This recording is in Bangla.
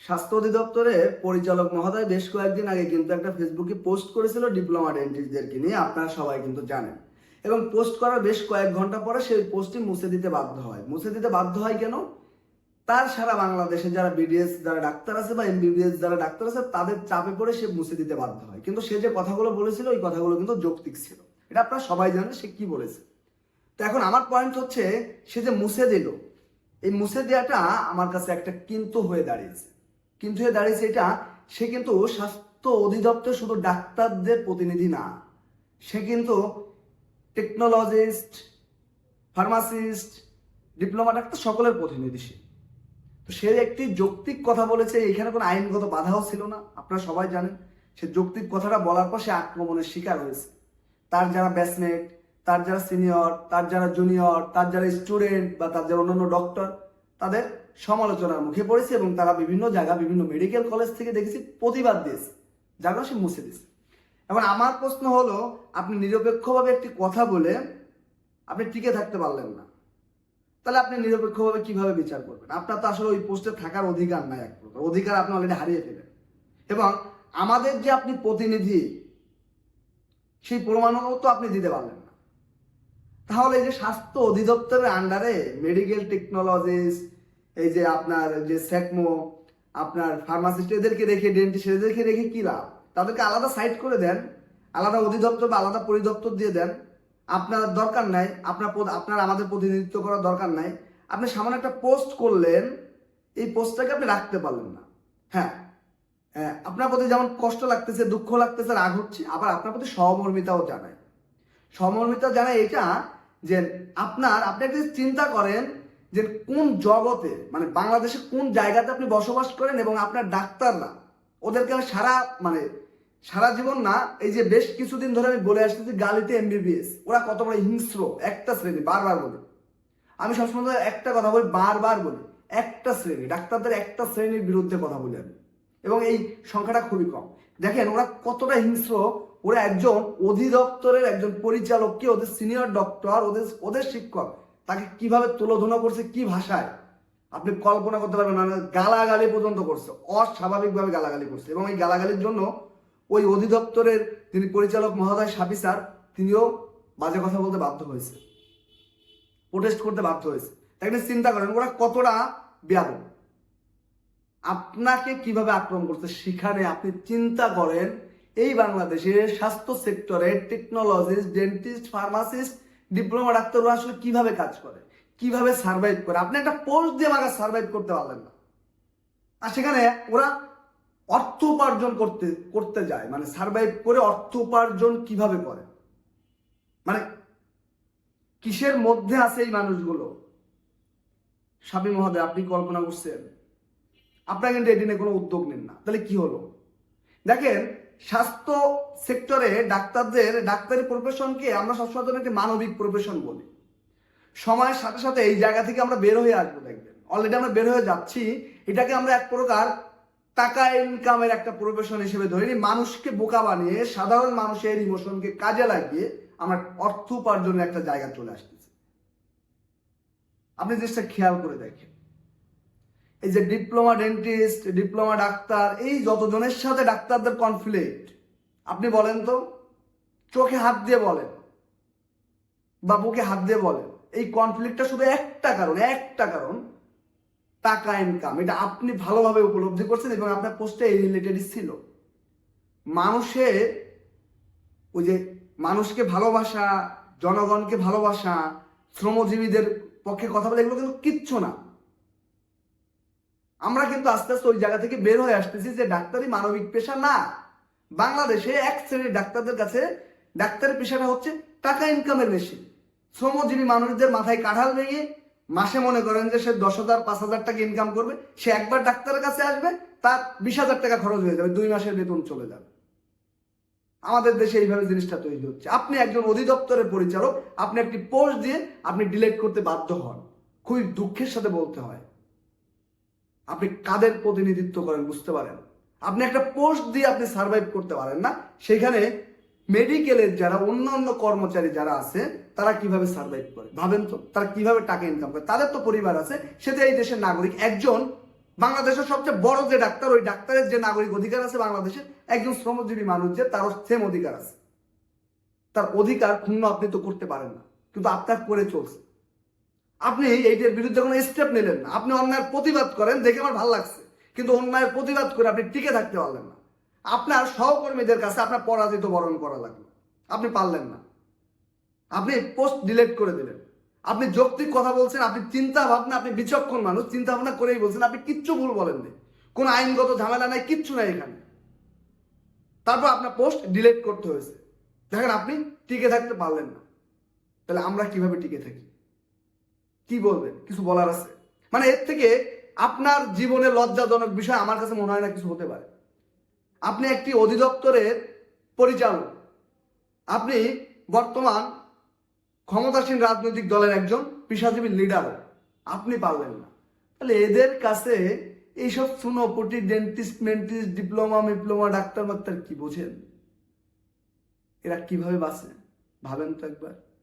স্বাস্থ্য অধিদপ্তরের পরিচালক মহোদয় বেশ কয়েকদিন আগে কিন্তু একটা ফেসবুকে পোস্ট করেছিল ডিপ্লোমা ডেন্টিস্টদেরকে নিয়ে, আপনারা সবাই কিন্তু জানেন। এবং পোস্ট করার বেশ কয়েক ঘন্টা পরে সেই পোস্টটি মুছে দিতে বাধ্য হয়। মুছে দিতে বাধ্য হয় কেন? তার সারা বাংলাদেশে যারা বিডিএস যারা ডাক্তার আছে বা এমবিবিএস যারা ডাক্তার আছে তাদের চাপে পড়ে সে মুছে দিতে বাধ্য হয়। কিন্তু সে যে কথাগুলো বলেছিল ওই কথাগুলো কিন্তু যৌক্তিক ছিল, এটা আপনারা সবাই জানেন সে কি বলেছে। তো এখন আমার পয়েন্ট হচ্ছে, সে যে মুছে দিল, এই মুছে দেওয়াটা আমার কাছে একটা কিন্তু হয়ে দাঁড়িয়েছে। কিন্তু হয়ে দাঁড়িয়েছে এটা, সে কিন্তু স্বাস্থ্য অধিদপ্তর শুধু ডাক্তারদের প্রতিনিধি না, সে কিন্তু টেকনোলজিস্ট, ফার্মাসিস্ট, ডিপ্লোমা ডাক্তার সকলের প্রতিনিধি। তো সে একটি যৌক্তিক কথা বলেছে, এখানে কোনো আইনগত বাধাও ছিল না, আপনারা সবাই জানেন। সে যৌক্তিক কথাটা বলার পর সে আক্রমণের শিকার হয়েছে। তার যারা ব্যাচমেট, তার যারা সিনিয়র, তার যারা জুনিয়র, তার যারা স্টুডেন্ট বা তার যারা অন্যান্য ডক্টর, তাদের সমালোচনার মুখে পড়েছে এবং তারা বিভিন্ন জায়গা, বিভিন্ন মেডিকেল কলেজ থেকে দেখেছি প্রতিবাদ দিয়েছে, যারা সে মুছে দিয়েছে। এখন আমার প্রশ্ন হলো, আপনি নিরপেক্ষভাবে একটি কথা বলে আপনি টিকে থাকতে পারলেন না, তাহলে আপনি নিরপেক্ষভাবে কিভাবে বিচার করবেন? আপনার তো আসলে ওই পোস্টে থাকার অধিকার নাই, এক প্রকার অধিকার আপনি অলরেডি হারিয়ে ফেলেন। এবং আমাদের যে আপনি প্রতিনিধি, সেই প্রমাণও তো আপনি দিতে পারলেন না। তাহলে এই যে স্বাস্থ্য অধিদপ্তরের আন্ডারে মেডিকেল টেকনোলজিস্ট, এই যে আপনার যে সেকমো, আপনার ফার্মাসিস্ট, এদেরকে রেখে, ডেন্টিস্ট, এদেরকে রেখে কি লাভ? তাদেরকে আলাদা সাইট করে দেন, আলাদা অধিদপ্তর বা আলাদা পরিদপ্তর দিয়ে দেন। আপনার দরকার নাই, আপনার আমাদের প্রতিনিধিত্ব করার দরকার নাই। আপনি সামান্য একটা পোস্ট করলেন, এই পোস্টটাকে আপনি রাখতে পারলেন না। হ্যাঁ, আপনার প্রতি যেমন কষ্ট লাগতেছে, দুঃখ লাগতেছে, রাগ হচ্ছে, আবার আপনার প্রতি সহমর্মিতাও জানায়। সহমর্মিতা জানায় এটা যে আপনি একটা চিন্তা করেন যে কোন জগতে, মানে বাংলাদেশে কোন জায়গাতে আপনি বসবাস করেন এবং আপনার ডাক্তাররা, ওদেরকে সারা জীবন না, এই যে বেশ কিছুদিন ধরে আমি বলে আসতেছি গালিতে এমবিবিএস, ওরা কত বড় হিংস্র একটা শ্রেণী, বারবার বলি। আমি সবসময় একটা কথা বলি, বারবার বলি, একটা শ্রেণী, ডাক্তারদের একটা শ্রেণীর বিরুদ্ধে কথা বলি আমি, এবং এই সংখ্যাটা খুবই কম। দেখেন ওরা কতটা হিংস্র। ওরা একজন অধিদপ্তরের একজন পরিচালককে, ওদের সিনিয়র ডক্টর, ওদের শিক্ষক, তাকে কিভাবে তুলোধনা করছে, কি ভাষায় আপনি কল্পনা করতে পারবেন না। গালাগালি পর্যন্ত করছে, অস্বাভাবিকভাবে গালাগালি করছে। এবং এই গালাগালির জন্য ওই অধিদপ্তরের যিনি পরিচালক মহোদয় সাবি স্যার, তিনিও বাজে কথা বলতে বাধ্য হয়েছে, প্রোটেস্ট করতে বাধ্য হয়েছে। তাই চিন্তা করেন ওরা কতটা বেয়াদব, আপনাকে কিভাবে আক্রমণ করছে। সেখানে আপনি চিন্তা করেন, এই বাংলাদেশের স্বাস্থ্য সেক্টরে টেকনোলজিস্ট, ডেন্টিস্ট, ফার্মাসিস্ট, ডিপ্লোমা ডাক্তাররা আসলে কিভাবে কাজ করে, কিভাবে সার্ভাইভ করে। আপনি একটা পোস্ট দিয়ে আমাকে সার্ভাইভ করতে পারলেন না। আর সেখানে ওরা অর্থ উপার্জন করতে যায়, মানে সার্ভাইভ করে অর্থ উপার্জন কিভাবে করে, মানে কিসের মধ্যে আছে এই মানুষগুলো? সাবি মহোদয়, আপনি কল্পনা করছেন? আপনারা কিন্তু এটি নিয়ে কোনো উদ্যোগ নেন না, তাহলে কি হলো? দেখেন, স্বাস্থ্য সেক্টরে ডাক্তারি প্রফেশনকে আমরা সবসময় একটি মানবিক প্রফেশন বলি। সময়ের সাথে সাথে এই জায়গা থেকে আমরা বের হয়ে আসবো, দেখবেন অলরেডি আমরা বের হয়ে যাচ্ছি। এটাকে আমরা এক প্রকার টাকা ইনকামের একটা প্রফেশন হিসেবে ধরে নিই। মানুষকে বোকা বানিয়ে, সাধারণ মানুষের ইমোশনকে কাজে লাগিয়ে আমরা অর্থ উপার্জনের একটা জায়গা চলে আসতেছি। আপনি জিনিসটা খেয়াল করে দেখেন, এই যে ডিপ্লোমা ডেন্টিস্ট, ডিপ্লোমা ডাক্তার, এই যতজনের সাথে ডাক্তারদের কনফ্লিক্ট, আপনি বলেন তো, চোখে হাত দিয়ে বলেন বা বুকে হাত দিয়ে বলেন, এই কনফ্লিক্টটা শুধু একটা কারণ, টাকা ইনকাম। এটা আপনি ভালোভাবে উপলব্ধি করছেন এবং আপনার পোস্টে এই রিলেটেডই ছিল। ওই যে মানুষকে ভালোবাসা, জনগণকে ভালোবাসা, শ্রমজীবীদের পক্ষে কথা বলে, এগুলো কিন্তু কিচ্ছু না। আমরা কিন্তু আস্তে আস্তে ওই জায়গা থেকে বের হয়ে আসতেছি যে ডাক্তারি মানবিক পেশা না। বাংলাদেশে এক শ্রেণীর ডাক্তারদের কাছে ডাক্তারি পেশাটা হচ্ছে টাকা ইনকামের মেশিন। শ্রমজীবী মানুষদের মাথায় কাঁঠাল ভেঙে মাসে মনে করেন যে সে 10,000 5,000 টাকা ইনকাম করবে, সে একবার ডাক্তারের কাছে আসবে, তার 20,000 টাকা খরচ হয়ে যাবে, 2 মাসের বেতন চলে যাবে। আমাদের দেশে এইভাবে জিনিসটা তৈরি হচ্ছে। আপনি একজন অধিদপ্তরের পরিচালক, আপনি একটি পোস্ট দিয়ে আপনি ডিলিট করতে বাধ্য হন। খুবই দুঃখের সাথে বলতে হয়, আপনি কাদের প্রতিনিধিত্ব করেন বুঝতে পারেন? আপনি একটা পোস্ট দিয়ে আপনি সার্ভাইভ করতে পারেন না, সেখানে মেডিকেলের যারা অন্যান্য কর্মচারী যারা আছে তারা কিভাবে সার্ভাইভ করে ভাবেন তো। তারা কিভাবে টাকা ইনকাম করে, তাদের তো পরিবার আছে, সে তো এই দেশের নাগরিক। একজন বাংলাদেশের সবচেয়ে বড় যে ডাক্তার, ওই ডাক্তারের যে নাগরিক অধিকার আছে বাংলাদেশের, একজন শ্রমজীবী মানুষ যে, তারও সেম অধিকার আছে। তার অধিকার ক্ষুণ্ণ আপনি তো করতে পারেন না, কিন্তু আপনার করে চলছে। আপনি এইটার বিরুদ্ধে কোনো স্টেপ নিলেন না। আপনি অন্যায়ের প্রতিবাদ করেন, দেখে আমার ভালো লাগছে, কিন্তু অন্যায়ের প্রতিবাদ করে আপনি টিকে থাকতে পারলেন না। আপনার সহকর্মীদের কাছে আপনার পরাজিত বরণ করা লাগলো, আপনি পারলেন না। আপনি পোস্ট ডিলিট করে দিলেন। আপনি যৌক্তিক কথা বলছেন, আপনি চিন্তা ভাবনা, আপনি বিচক্ষণ মানুষ, চিন্তা ভাবনা করেই বলছেন, আপনি কিচ্ছু ভুল বলেননি, কোনো আইনগত ঝামেলা নাই, কিচ্ছু নাই এখানে। তারপর আপনার পোস্ট ডিলিট করতে হয়েছে। দেখেন, আপনি টিকে থাকতে পারলেন না। তাহলে আমরা কিভাবে টিকে থাকি? কি বলবেন? কিছু বলার আছে? মানে এর থেকে আপনার জীবনে লজ্জাজনক বিষয় আমার কাছে মনে হয় না কিছু হতে পারে। আপনি একটি অধিদপ্তরের পরিচালক, আপনি বর্তমান ক্ষমতাসীন রাজনৈতিক দলের একজন পেশাজীবী লিডার, আপনি পারলেন না। তাহলে এদের কাছে এইসব সুনোপটি, ডেন্টিস্ট, মেন্টিস্ট, ডিপ্লোমা ডাক্তার মাক্তার কি বোঝেন? এরা কিভাবে বাঁচে ভাবেন তো একবার।